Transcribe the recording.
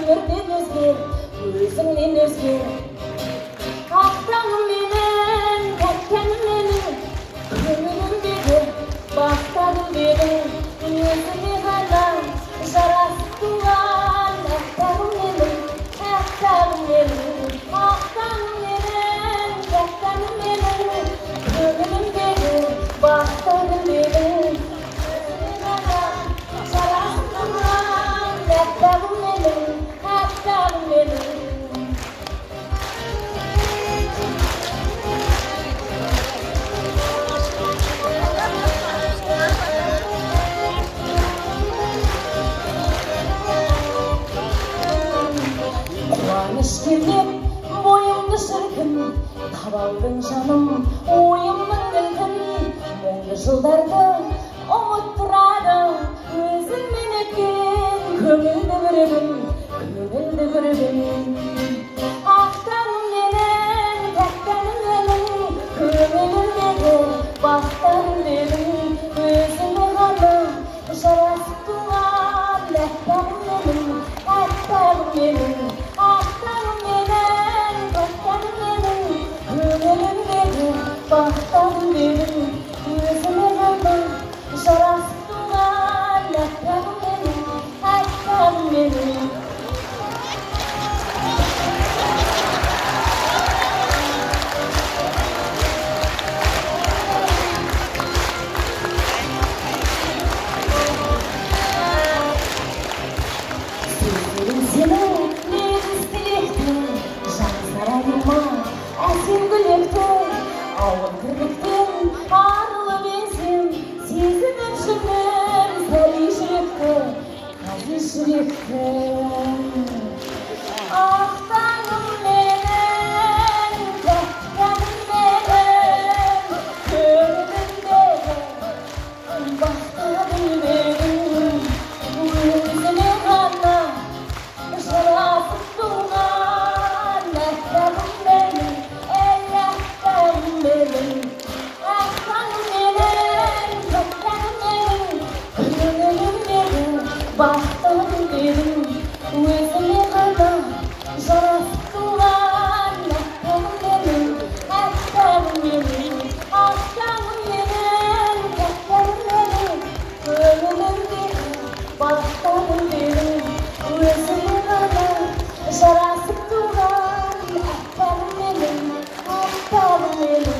өмірден өзге, өзіңнен өзге. Ақтаңым менің, тәттәнім менің, көңілімдегі бақтағым менің, өзіңе ғана жарасып туған ақтағым менің, ақтағым менің. Ақтағым менің, тәттәнім менің, көңілімдегі бақтағым менің, өзіңе ғана жарасып туған ақтағым менің, ақтағым менің. Қуаныш кеулеп бойымды шіркін, таба алдың жаным ойымның кілтін. Мұңлы жылдарды ұмыттырады өзіңмен өткен көңілді бір күн, көңілді бір күн. Ақтағым менің, тәттәнім менің, көңілімдегі бақтағым менің, өзіңе ғана жарасып туған ақтағым менің, ақтағым менің. Ақтағым менің, тәттәнім менің, көңілімдегі бақтағым менің, өзіңе ғана жарасып туған ақтағым менің, ақтағым менің. Сөздерің сенің лебіз тілекті, жан сарайыма әсем гүлекті. Ауыр тірліктен арылып еңсем, сезініп жүрмін сәби жүректі, ғазиз жүректі. Ақтағым менің, тәттәнім менің, көңілімдегі бақтағым менің, өзіңе ғана жарасып туған ақтағым менің, ей ақтағым менің. Ақтағым менің, тәттәнім менің, көңілімдегі бақтағым менің, өзіңе ғана жарасып туған ақтағым менің, ақтағым менің. Ақтағым менің, тәттәнім менің, көңілімдегі бақтағым менің, өзіңе ғана жарасып туған ақтағым менің, ақтағым менің.